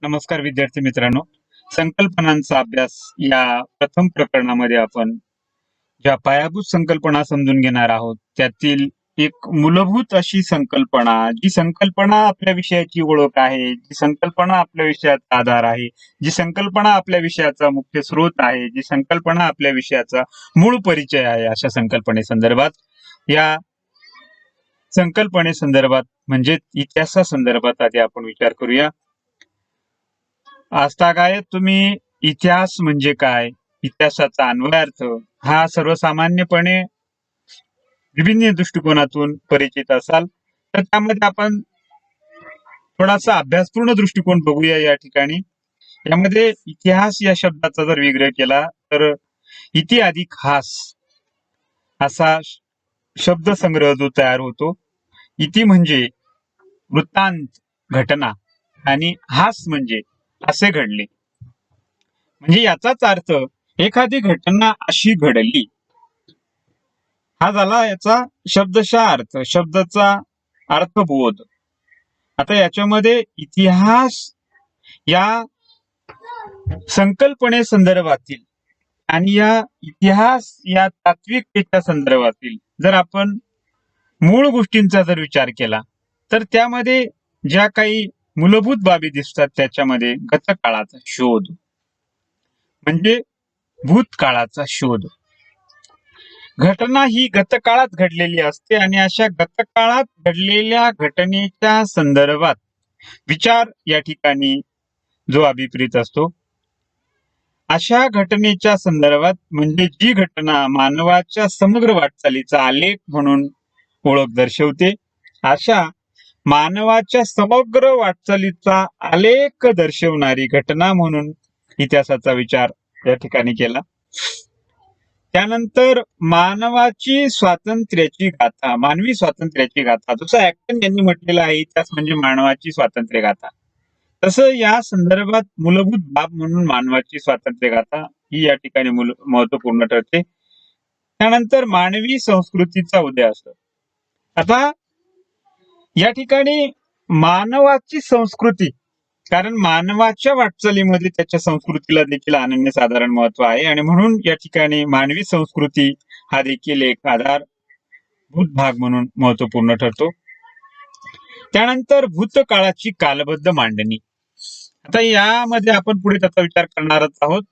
नमस्कार विद्यार्थी मित्रांनो. संकल्पनांचा अभ्यास या प्रथम प्रकरणामध्ये आपण ज्या पायाभूत संकल्पना समजून घेणार आहोत, त्यातील एक मूलभूत अशी संकल्पना, जी संकल्पना आपल्या विषयाची ओळख आहे, जी संकल्पना आपल्या विषयाचा आधार आहे, जी संकल्पना आपल्या विषयाचा मुख्य स्रोत आहे, जी संकल्पना आपल्या विषयाचा मूळ परिचय आहे, अशा संकल्पनेसंदर्भात या संकल्पनेसंदर्भात म्हणजे इतिहासासंदर्भात आधी आपण विचार करूया. आजतागायत तुम्ही इतिहास म्हणजे काय, इतिहासाचा अन्वयार्थ हा सर्वसामान्यपणे विभिन्न दृष्टिकोनातून परिचित असाल, तर त्यामध्ये आपण थोडासा अभ्यासपूर्ण दृष्टिकोन बघूया या ठिकाणी. यामध्ये इतिहास या शब्दाचा जर विग्रह केला तर इति अधिक हास असा शब्दसंग्रह जो तयार होतो. इति म्हणजे वृत्तांत, घटना, आणि हास म्हणजे असे घडले. म्हणजे याचाच अर्थ एखादी घटना अशी घडली, हा झाला याचा शब्दशः अर्थ, शब्दाचा अर्थबोध. आता याच्यामध्ये इतिहास या संकल्पनेसंदर्भातील आणि या इतिहास या तात्विकतेच्या संदर्भातील जर आपण मूळ गोष्टींचा जर विचार केला, तर त्यामध्ये ज्या काही मूलभूत बाबी दिसतात त्याच्यामध्ये गतकाळाचा शोध म्हणजे भूतकाळाचा शोध. घटना ही गतकाळात घडलेली असते आणि अशा गतकाळात घडलेल्या घटनेच्या संदर्भात विचार या ठिकाणी जो अभिप्रेत असतो. अशा घटनेच्या संदर्भात म्हणजे जी घटना मानवाच्या समग्र वाटचालीचा आलेख म्हणून ओळख दर्शवते, अशा मानवाच्या समग्र वाटचालीचा आलेख दर्शवणारी घटना म्हणून इतिहासाचा विचार या ठिकाणी केला. त्यानंतर मानवाची स्वातंत्र्याची गाथा, मानवी स्वातंत्र्याची गाथा, जसं ऍक्टन यांनी म्हटलेलं आहे इतिहास म्हणजे मानवाची स्वातंत्र्य गाथा, तसं या संदर्भात मूलभूत बाब म्हणून मानवाची स्वातंत्र्य गाथा ही या ठिकाणी महत्वपूर्ण ठरते. त्यानंतर मानवी संस्कृतीचा उदय असतो. आता या ठिकाणी मानवाची संस्कृती, कारण मानवाच्या वाटचालीमध्ये त्याच्या संस्कृतीला देखील अनन्यसाधारण महत्व आहे आणि म्हणून या ठिकाणी मानवी संस्कृती हा देखील एक आधारभूत भाग म्हणून महत्वपूर्ण ठरतो. त्यानंतर भूतकाळाची कालबद्ध मांडणी. आता यामध्ये आपण पुढे त्याचा विचार करणारच आहोत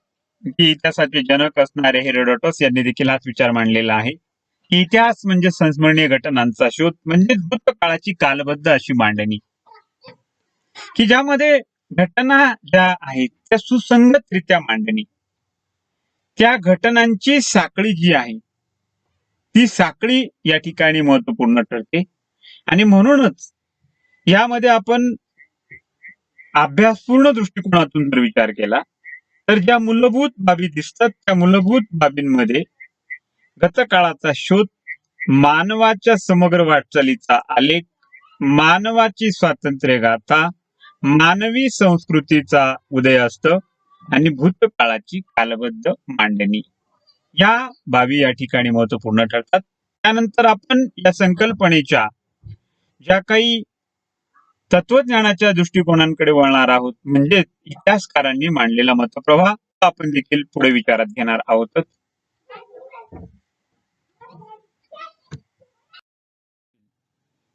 की इतिहासाचे जनक असणारे हेरोडोटस यांनी देखील हाच विचार मांडलेला आहे की इतिहास म्हणजे संस्मरणीय घटनांचा शोध म्हणजे भूतकाळाची कालबद्ध अशी मांडणी, की ज्यामध्ये घटना ज्या आहेत त्या सुसंगतरित्या मांडणी, त्या घटनांची साखळी जी आहे ती साखळी या ठिकाणी महत्वपूर्ण ठरते. आणि म्हणूनच यामध्ये आपण अभ्यासपूर्ण दृष्टिकोनातून जर विचार केला तर ज्या मूलभूत बाबी दिसतात त्या मूलभूत बाबींमध्ये गतकाळाचा शोध, मानवाच्या समग्र वाटचालीचा आलेख, मानवाची स्वातंत्र्य गाथा, मानवी संस्कृतीचा उदय असतं आणि भूतकाळाची कालबद्ध मांडणी, या बाबी या ठिकाणी महत्वपूर्ण ठरतात. त्यानंतर आपण या संकल्पनेच्या ज्या काही तत्वज्ञानाच्या दृष्टिकोनांकडे वळणार आहोत, म्हणजे इतिहासकारांनी मांडलेला मतप्रवाह आपण देखील पुढे विचारात घेणार आहोत.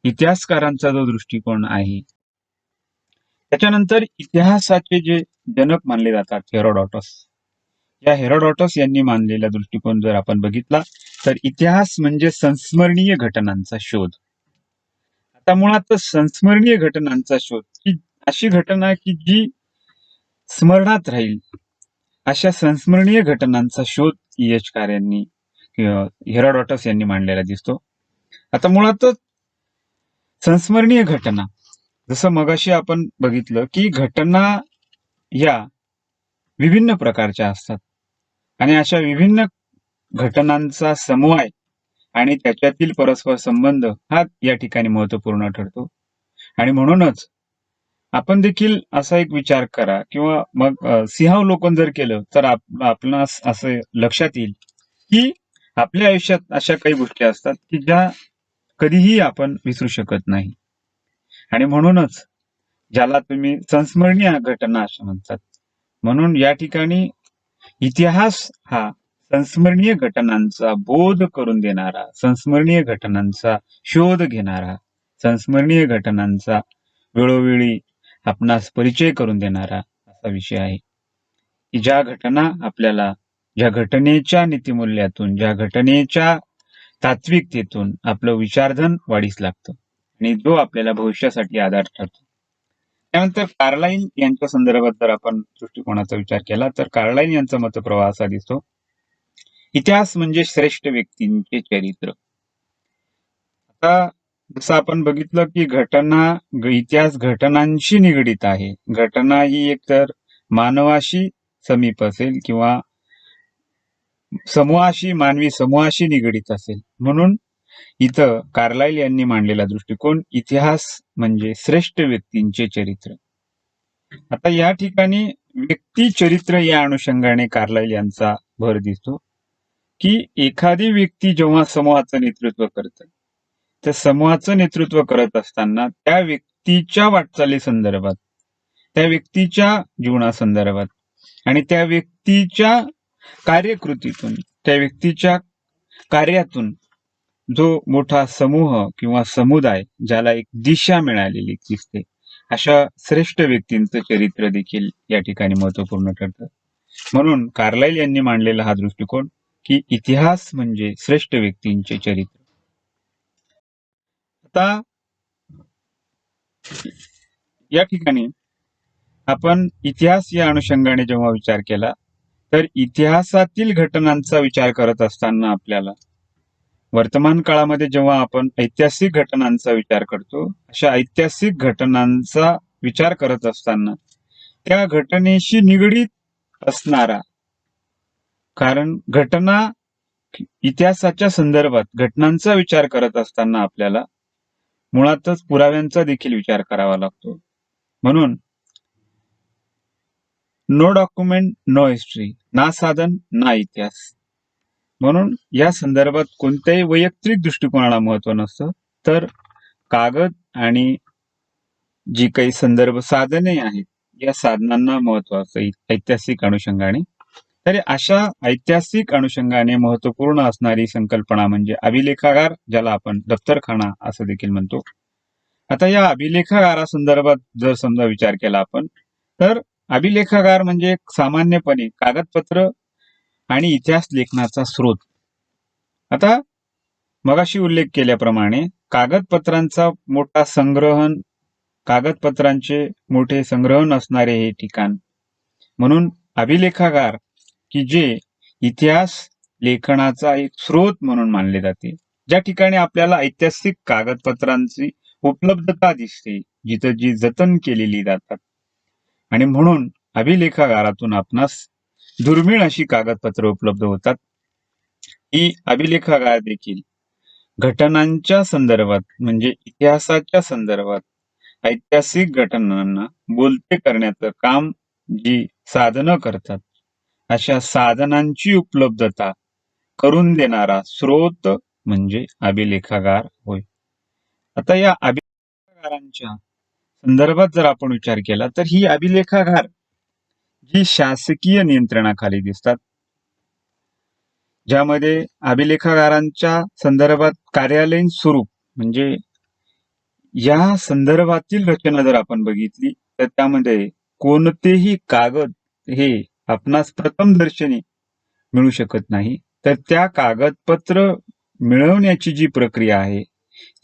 इतिहासकारांचा जो दृष्टिकोन आहे, त्याच्यानंतर इतिहासाचे जे जनक मानले जातात हेरोडोटस, या हेरोडोटस यांनी मानलेला दृष्टिकोन जर आपण बघितला तर इतिहास म्हणजे संस्मरणीय घटनांचा शोध. आता मुळात संस्मरणीय घटनांचा शोध की अशी घटना की जी स्मरणात राहील, अशा संस्मरणीय घटनांचा शोध इतिहासकार यांनी हेरोडोटस यांनी मांडलेला दिसतो. आता मुळातच संस्मरणीय घटना, जसं मगाशी आपण बघितलं की घटना या विभिन्न प्रकारच्या असतात आणि अशा विभिन्न घटनांचा समूह आणि त्याच्यातील परस्पर संबंध हा या ठिकाणी महत्वपूर्ण ठरतो. आणि म्हणूनच आपण देखील असा एक विचार करा किंवा मग सिंहावलोकन जर केलं तर आपणास असं लक्षात येईल की आपल्या आयुष्यात अशा काही गोष्टी असतात की ज्या कधीही आपण विसरू शकत नाही. आणि म्हणूनच ज्याला तुम्ही संस्मरणीय घटना असं म्हणतात. म्हणून या ठिकाणी इतिहास हा संस्मरणीय घटनांचा बोध करून देणारा, संस्मरणीय घटनांचा शोध घेणारा, संस्मरणीय घटनांचा वेळोवेळी आपणास परिचय करून देणारा असा विषय आहे, की ज्या घटना आपल्याला, ज्या घटनेच्या नीतिमूल्यातून, ज्या घटनेच्या तात्विकतेतून आपलं विचारधन वाढीस लागतं आणि जो आपल्याला भविष्यासाठी आधार ठरतो. त्यानंतर कार्लाईल यांच्या संदर्भात जर आपण दृष्टिकोनाचा विचार केला तर कार्लाईल यांचा मतप्रवाह असा दिसतो, इतिहास म्हणजे श्रेष्ठ व्यक्तींचे चरित्र. आता जसं आपण बघितलं की इतिहास घटनांशी निगडीत आहे. घटना ही एकतर मानवाशी समीप असेल किंवा मानवी समूहाशी निगडीत असेल. म्हणून इथं कार्लाईल यांनी मांडलेला दृष्टिकोन इतिहास म्हणजे श्रेष्ठ व्यक्तींचे चरित्र. आता या ठिकाणी व्यक्ती चरित्र या अनुषंगाने कार्लाईल यांचा भर दिसतो, की एखादी व्यक्ती जेव्हा समूहाचं नेतृत्व करते, त्या समूहाचं नेतृत्व करत असताना त्या व्यक्तीच्या वाटचाली संदर्भात, त्या व्यक्तीच्या जीवनासंदर्भात आणि त्या व्यक्तीच्या कार्यकृतीतून, त्या व्यक्तीच्या कार्यातून जो मोठा समूह किंवा समुदाय ज्याला एक दिशा मिळालेली दिसते, अशा श्रेष्ठ व्यक्तींचं चरित्र देखील या ठिकाणी महत्वपूर्ण ठरतं. म्हणून कार्लाईल यांनी मांडलेला हा दृष्टिकोन, की इतिहास म्हणजे श्रेष्ठ व्यक्तींचे चरित्र. आता या ठिकाणी आपण इतिहास या अनुषंगाने जेव्हा विचार केला तर इतिहासातील घटनांचा विचार करत असताना आपल्याला वर्तमान काळामध्ये जेव्हा आपण ऐतिहासिक घटनांचा विचार करतो, अशा ऐतिहासिक घटनांचा विचार करत असताना त्या घटनेशी निगडीत असणारा, कारण घटना इतिहासाच्या संदर्भात घटनांचा विचार करत असताना आपल्याला मुळातच पुराव्यांचा देखील विचार करावा लागतो. म्हणून नो डॉक्युमेंट नो हिस्ट्री, ना साधन ना इतिहास. म्हणून या संदर्भात कोणत्याही वैयक्तिक दृष्टिकोनाला महत्व नसतं, तर कागद आणि जी काही संदर्भ साधने आहेत या साधनांना महत्व असतं ऐतिहासिक अनुषंगाने. तर अशा ऐतिहासिक अनुषंगाने महत्वपूर्ण असणारी संकल्पना म्हणजे अभिलेखागार, ज्याला आपण दफ्तरखाना असं देखील म्हणतो. आता या अभिलेखागारासंदर्भात जर समजा विचार केला आपण, तर अभिलेखागार म्हणजे सामान्यपणे कागदपत्र आणि इतिहास लेखनाचा स्रोत. आता मगाशी उल्लेख केल्याप्रमाणे कागदपत्रांचा मोठा संग्रहण, कागदपत्रांचे मोठे संग्रहण असणारे हे ठिकाण, म्हणून अभिलेखागार की जे इतिहास लेखनाचा एक स्रोत म्हणून मानले जाते, ज्या ठिकाणी आपल्याला ऐतिहासिक कागदपत्रांची उपलब्धता दिसते, जिथं जी जतन केलेली जातात. आणि म्हणून अभिलेखागारातून आपणास दुर्मिळ अशी कागदपत्र उपलब्ध होतात. ही अभिलेखागार देखील घटनांच्या संदर्भात म्हणजे इतिहासाच्या संदर्भात ऐतिहासिक घटनांना बोलते करण्याचं काम जी साधनं करतात, अशा साधनांची उपलब्धता करून देणारा स्रोत म्हणजे अभिलेखागार होय. आता या अभिलेखागारांच्या संदर्भात जर आपण विचार केला तर ही अभिलेखागार जी शासकीय नियंत्रणाखाली दिसतात, ज्यामध्ये अभिलेखागारांच्या संदर्भात कार्यालयीन स्वरूप म्हणजे या संदर्भातील रचना जर आपण बघितली तर त्यामध्ये कोणतेही कागद हे आपणास प्रथम दर्शनी मिळू शकत नाही. तर त्या कागदपत्र मिळवण्याची जी प्रक्रिया आहे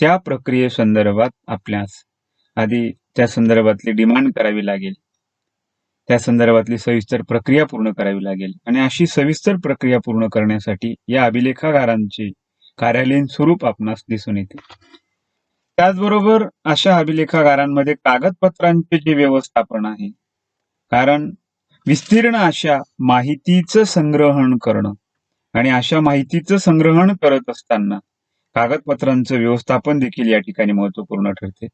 त्या प्रक्रियेसंदर्भात आपल्यास आधी त्या संदर्भातली डिमांड करावी लागेल, त्या संदर्भातली सविस्तर प्रक्रिया पूर्ण करावी लागेल आणि अशी सविस्तर प्रक्रिया पूर्ण करण्यासाठी या अभिलेखागारांचे कार्यालयीन स्वरूप आपणास दिसून येते. त्याचबरोबर अशा अभिलेखागारांमध्ये कागदपत्रांचे जे व्यवस्थापन आहे, कारण विस्तीर्ण अशा माहितीचं संग्रहण करणं आणि अशा माहितीचं संग्रहण करत असताना कागदपत्रांचं व्यवस्थापन देखील या ठिकाणी महत्वपूर्ण ठरते.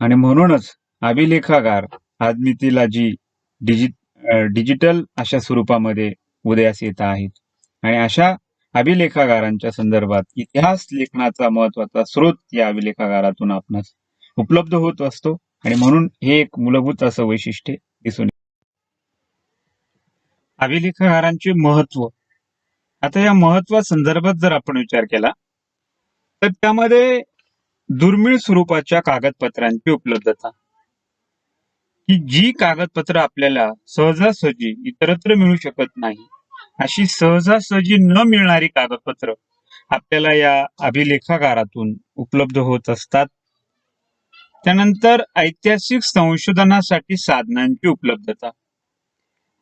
आणि म्हणूनच अभिलेखागार आजमितीला जी डिजिटल अशा स्वरूपामध्ये उदयास येत आहेत आणि अशा अभिलेखागारांच्या संदर्भात इतिहास लेखनाचा महत्वाचा स्रोत या अभिलेखागारातून आपणास उपलब्ध होत असतो. आणि म्हणून हे एक मूलभूत असं वैशिष्ट्य दिसून येतं. अभिलेखागारांचे महत्व. आता या महत्वासंदर्भात जर आपण विचार केला तर त्यामध्ये दुर्मिळ स्वरूपाच्या कागदपत्रांची उपलब्धता, की जी कागदपत्र आपल्याला सहजासहजी इतरत्र मिळू शकत नाही, अशी सहजासहजी न मिळणारी कागदपत्र आपल्याला या अभिलेखागारातून उपलब्ध होत असतात. त्यानंतर ऐतिहासिक संशोधनासाठी साधनांची उपलब्धता.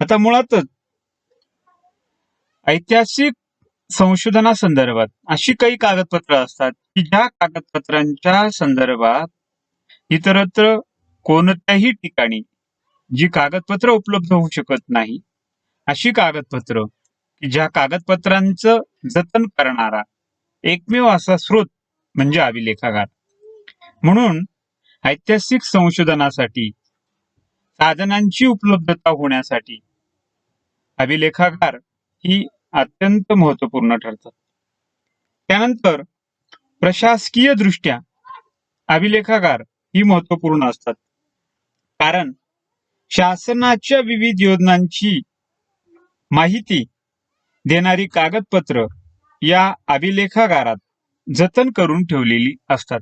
आता मुळातच ऐतिहासिक संशोधनासंदर्भात अशी काही कागदपत्र असतात की ज्या कागदपत्रांच्या संदर्भात इतरत्र कोणत्याही ठिकाणी जी कागदपत्र उपलब्ध होऊ शकत नाही, अशी कागदपत्र की ज्या कागदपत्रांचं जतन करणारा एकमेव असा स्रोत म्हणजे अभिलेखागार. म्हणून ऐतिहासिक संशोधनासाठी साधनांची उपलब्धता होण्यासाठी अभिलेखागार ही अत्यंत महत्वपूर्ण ठरतात. त्यानंतर प्रशासकीय दृष्ट्या अभिलेखागार ही महत्वपूर्ण असतात, कारण शासनाच्या विविध योजनांची माहिती देणारी कागदपत्र या अभिलेखागारात जतन करून ठेवलेली असतात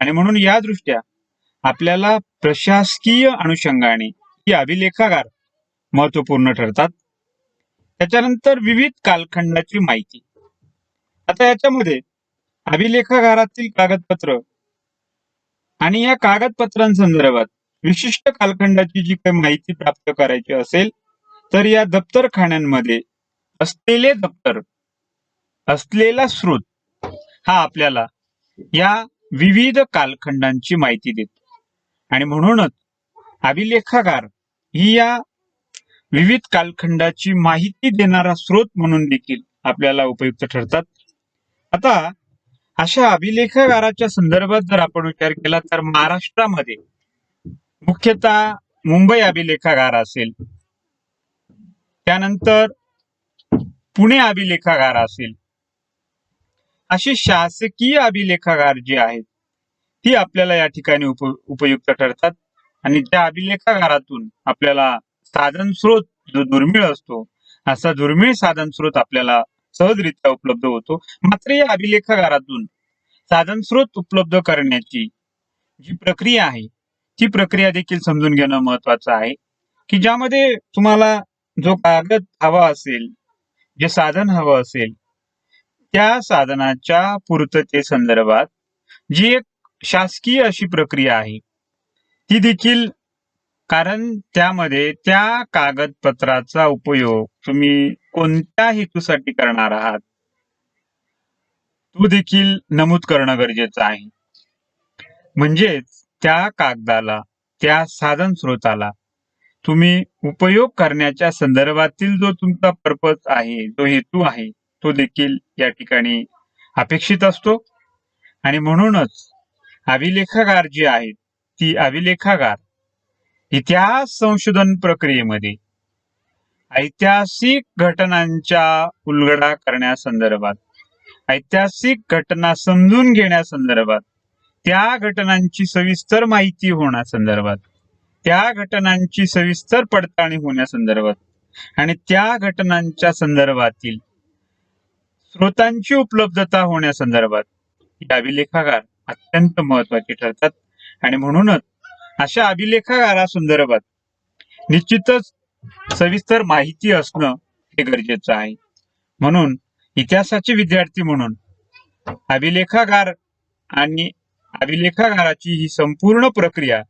आणि म्हणून या दृष्ट्या आपल्याला प्रशासकीय अनुषंगाने ही अभिलेखागार महत्वपूर्ण ठरतात. त्याच्यानंतर विविध कालखंडाची माहिती. आता याच्यामध्ये अभिलेखागारातील कागदपत्र आणि या कागदपत्रांसंदर्भात विशिष्ट कालखंडाची जी काही माहिती प्राप्त करायची असेल तर या दप्तरखान्यांमध्ये असलेला स्रोत हा आपल्याला या विविध कालखंडांची माहिती देतो आणि म्हणूनच अभिलेखागार ही या विविध कालखंडाची माहिती देणारा स्रोत म्हणून देखील आपल्याला उपयुक्त ठरतात. आता अशा अभिलेखागाराच्या संदर्भात जर आपण विचार केला तर महाराष्ट्रामध्ये मुख्यतः मुंबई अभिलेखागार असेल, त्यानंतर पुणे अभिलेखागार असेल, अशी शासकीय अभिलेखागार जी आहेत ती आपल्याला या ठिकाणी उपयुक्त ठरतात आणि त्या अभिलेखागारातून आपल्याला साधन स्रोत जो दुर्मिळ असतो असा दुर्मिळ साधन स्रोत आपल्याला सहजरित्या उपलब्ध होतो. मात्र या अभिलेखागारातून साधन स्रोत उपलब्ध करण्याची जी प्रक्रिया आहे ती प्रक्रिया देखील समजून घेणं महत्वाचं आहे, की ज्यामध्ये तुम्हाला जो कागद हवा असेल, जे साधन हवं असेल, त्या साधनाच्या पूर्तते संदर्भात जी एक शासकीय अशी प्रक्रिया आहे ती देखील, कारण त्यामध्ये त्या कागदपत्राचा उपयोग तुम्ही कोणत्या हेतूसाठी करणार आहात तो देखील नमूद करणं गरजेचं आहे. म्हणजेच त्या कागदाला, त्या साधन स्रोताला तुम्ही उपयोग करण्याच्या संदर्भातील जो तुमचा पर्पज आहे, जो हेतू आहे, तो देखील या ठिकाणी अपेक्षित असतो आणि म्हणूनच अभिलेखागार जी आहेत ती अभिलेखागार इतिहास संशोधन प्रक्रियेमध्ये ऐतिहासिक घटनांच्या उलगडा करण्यासंदर्भात, ऐतिहासिक घटना समजून घेण्यासंदर्भात, त्या घटनांची सविस्तर माहिती होण्यासंदर्भात, त्या घटनांची सविस्तर पडताळणी होण्यासंदर्भात आणि त्या घटनांच्या संदर्भातील स्रोतांची उपलब्धता होण्यासंदर्भात हे अभिलेखागार अत्यंत महत्वाचे ठरतात आणि म्हणूनच अशा अभिलेखागारासंदर्भात निश्चितच सविस्तर माहिती असणं हे गरजेचं आहे. म्हणून इतिहासाचे विद्यार्थी म्हणून अभिलेखागार आणि अभिलेखागाराची ही संपूर्ण प्रक्रिया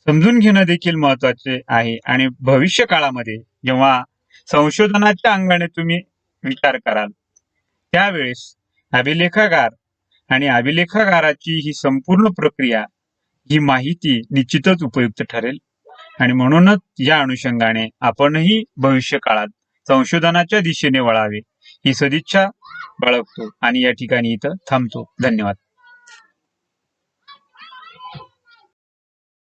समजून घेणं देखील महत्वाचे आहे आणि भविष्य काळामध्ये जेव्हा संशोधनाच्या अंगाने तुम्ही विचार कराल त्यावेळेस अभिलेखागार आणि अभिलेखागाराची ही संपूर्ण प्रक्रिया, ही माहिती निश्चितच उपयुक्त ठरेल आणि म्हणूनच या अनुषंगाने आपणही भविष्य काळात संशोधनाच्या दिशेने वळावे ही सदिच्छा बाळगतो आणि या ठिकाणी इथं थांबतो. धन्यवाद.